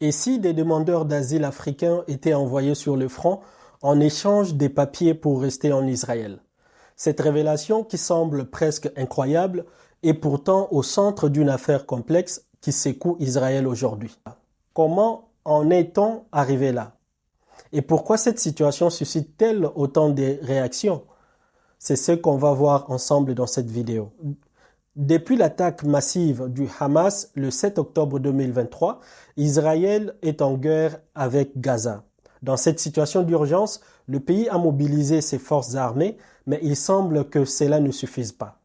Et si des demandeurs d'asile africains étaient envoyés sur le front en échange des papiers pour rester en Israël? Cette révélation, qui semble presque incroyable, est pourtant au centre d'une affaire complexe qui secoue Israël aujourd'hui. Comment en est-on arrivé là? Et pourquoi cette situation suscite-t-elle autant de réactions? C'est ce qu'on va voir ensemble dans cette vidéo. Depuis l'attaque massive du Hamas le 7 octobre 2023, Israël est en guerre avec Gaza. Dans cette situation d'urgence, le pays a mobilisé ses forces armées, mais il semble que cela ne suffise pas.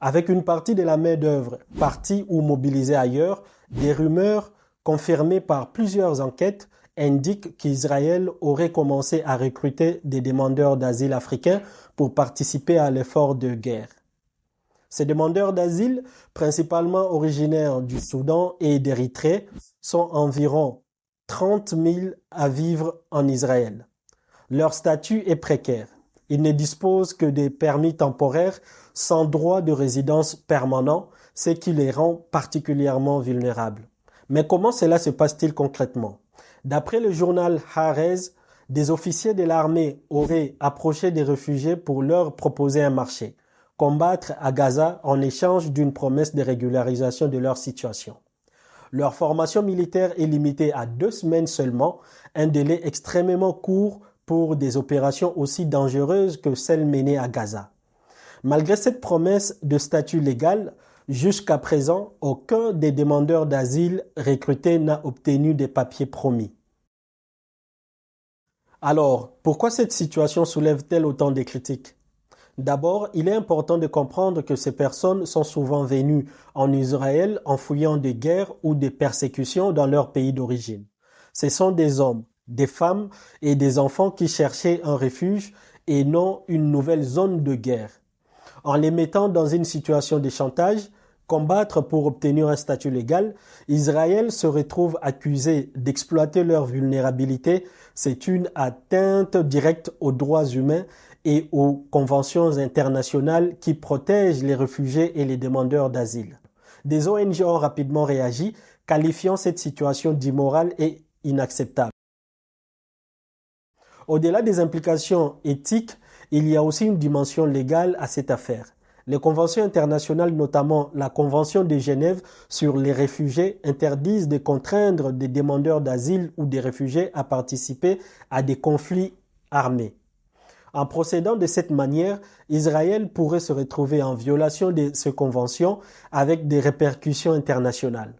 Avec une partie de la main-d'œuvre partie ou mobilisée ailleurs, des rumeurs confirmées par plusieurs enquêtes indiquent qu'Israël aurait commencé à recruter des demandeurs d'asile africains pour participer à l'effort de guerre. Ces demandeurs d'asile, principalement originaires du Soudan et d'Érythrée, sont environ 30 000 à vivre en Israël. Leur statut est précaire. Ils ne disposent que des permis temporaires sans droit de résidence permanent, ce qui les rend particulièrement vulnérables. Mais comment cela se passe-t-il concrètement? D'après le journal Haaretz, des officiers de l'armée auraient approché des réfugiés pour leur proposer un marché: combattre à Gaza en échange d'une promesse de régularisation de leur situation. Leur formation militaire est limitée à 2 semaines seulement, un délai extrêmement court pour des opérations aussi dangereuses que celles menées à Gaza. Malgré cette promesse de statut légal, jusqu'à présent, aucun des demandeurs d'asile recrutés n'a obtenu des papiers promis. Alors, pourquoi cette situation soulève-t-elle autant de critiques? D'abord, il est important de comprendre que ces personnes sont souvent venues en Israël en fuyant des guerres ou des persécutions dans leur pays d'origine. Ce sont des hommes, des femmes et des enfants qui cherchaient un refuge et non une nouvelle zone de guerre. En les mettant dans une situation de chantage, combattre pour obtenir un statut légal, Israël se retrouve accusé d'exploiter leur vulnérabilité. C'est une atteinte directe aux droits humains et aux conventions internationales qui protègent les réfugiés et les demandeurs d'asile. Des ONG ont rapidement réagi, qualifiant cette situation d'immorale et inacceptable. Au-delà des implications éthiques, il y a aussi une dimension légale à cette affaire. Les conventions internationales, notamment la Convention de Genève sur les réfugiés, interdisent de contraindre des demandeurs d'asile ou des réfugiés à participer à des conflits armés. En procédant de cette manière, Israël pourrait se retrouver en violation de ces conventions avec des répercussions internationales.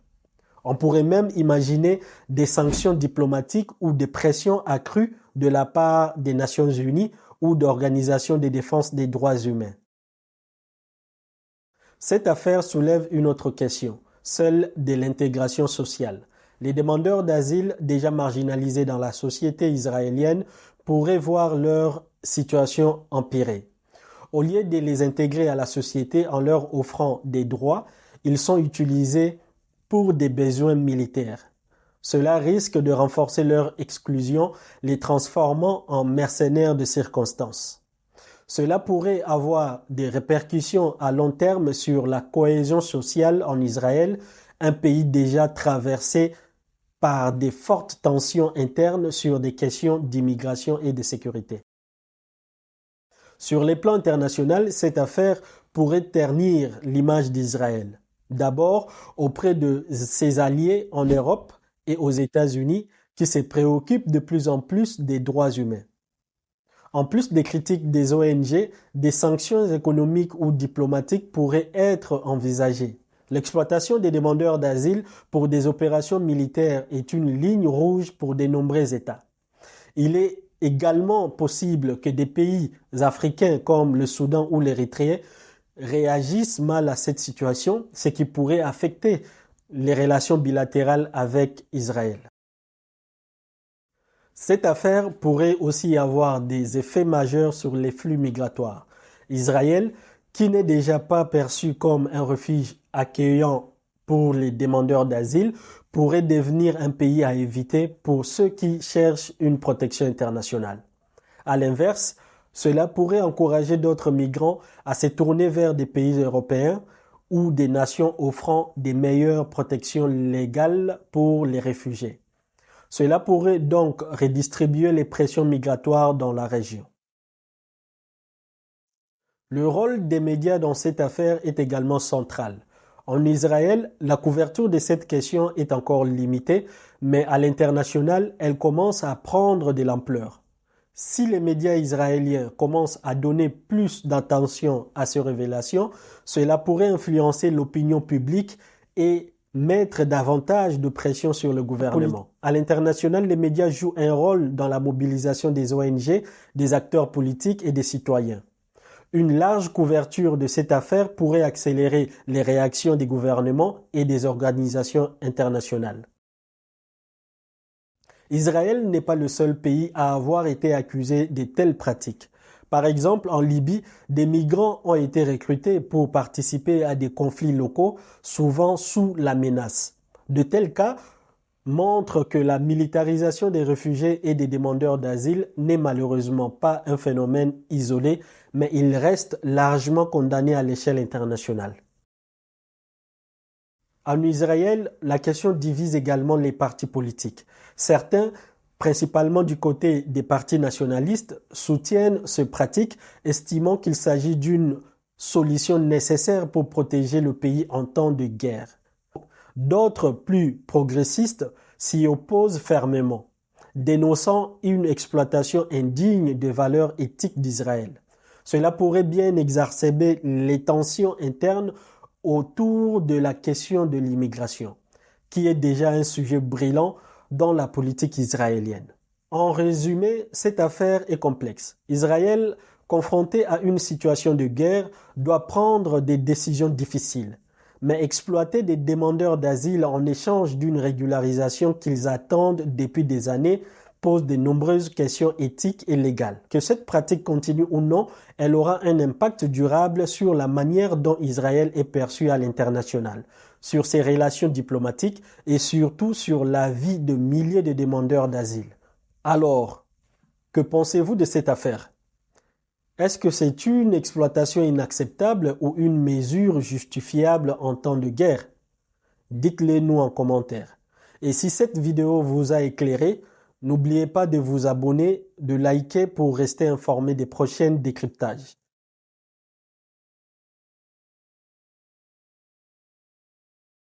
On pourrait même imaginer des sanctions diplomatiques ou des pressions accrues de la part des Nations Unies ou d'organisations de défense des droits humains. Cette affaire soulève une autre question, celle de l'intégration sociale. Les demandeurs d'asile déjà marginalisés dans la société israélienne pourraient voir leur situation empirée. Au lieu de les intégrer à la société en leur offrant des droits, ils sont utilisés pour des besoins militaires. Cela risque de renforcer leur exclusion, les transformant en mercenaires de circonstances. Cela pourrait avoir des répercussions à long terme sur la cohésion sociale en Israël, un pays déjà traversé par des fortes tensions internes sur des questions d'immigration et de sécurité. Sur les plans internationaux, cette affaire pourrait ternir l'image d'Israël. D'abord, auprès de ses alliés en Europe et aux États-Unis qui se préoccupent de plus en plus des droits humains. En plus des critiques des ONG, des sanctions économiques ou diplomatiques pourraient être envisagées. L'exploitation des demandeurs d'asile pour des opérations militaires est une ligne rouge pour de nombreux États. Il est également possible que des pays africains comme le Soudan ou l'Érythrée réagissent mal à cette situation, ce qui pourrait affecter les relations bilatérales avec Israël. Cette affaire pourrait aussi avoir des effets majeurs sur les flux migratoires. Israël, qui n'est déjà pas perçu comme un refuge accueillant pour les demandeurs d'asile, pourrait devenir un pays à éviter pour ceux qui cherchent une protection internationale. À l'inverse, cela pourrait encourager d'autres migrants à se tourner vers des pays européens ou des nations offrant des meilleures protections légales pour les réfugiés. Cela pourrait donc redistribuer les pressions migratoires dans la région. Le rôle des médias dans cette affaire est également central. En Israël, la couverture de cette question est encore limitée, mais à l'international, elle commence à prendre de l'ampleur. Si les médias israéliens commencent à donner plus d'attention à ces révélations, cela pourrait influencer l'opinion publique et mettre davantage de pression sur le gouvernement. À l'international, les médias jouent un rôle dans la mobilisation des ONG, des acteurs politiques et des citoyens. Une large couverture de cette affaire pourrait accélérer les réactions des gouvernements et des organisations internationales. Israël n'est pas le seul pays à avoir été accusé de telles pratiques. Par exemple, en Libye, des migrants ont été recrutés pour participer à des conflits locaux, souvent sous la menace. De tels cas montrent que la militarisation des réfugiés et des demandeurs d'asile n'est malheureusement pas un phénomène isolé, mais il reste largement condamné à l'échelle internationale. En Israël, la question divise également les partis politiques. Certains, principalement du côté des partis nationalistes, soutiennent ces pratiques, estimant qu'il s'agit d'une solution nécessaire pour protéger le pays en temps de guerre. D'autres, plus progressistes, s'y opposent fermement, dénonçant une exploitation indigne des valeurs éthiques d'Israël. Cela pourrait bien exacerber les tensions internes autour de la question de l'immigration, qui est déjà un sujet brillant dans la politique israélienne. En résumé, cette affaire est complexe. Israël, confronté à une situation de guerre, doit prendre des décisions difficiles. Mais exploiter des demandeurs d'asile en échange d'une régularisation qu'ils attendent depuis des années pose de nombreuses questions éthiques et légales. Que cette pratique continue ou non, elle aura un impact durable sur la manière dont Israël est perçu à l'international, sur ses relations diplomatiques et surtout sur la vie de milliers de demandeurs d'asile. Alors, que pensez-vous de cette affaire ? Est-ce que c'est une exploitation inacceptable ou une mesure justifiable en temps de guerre? Dites-le nous en commentaire. Et si cette vidéo vous a éclairé, n'oubliez pas de vous abonner, de liker pour rester informé des prochains décryptages.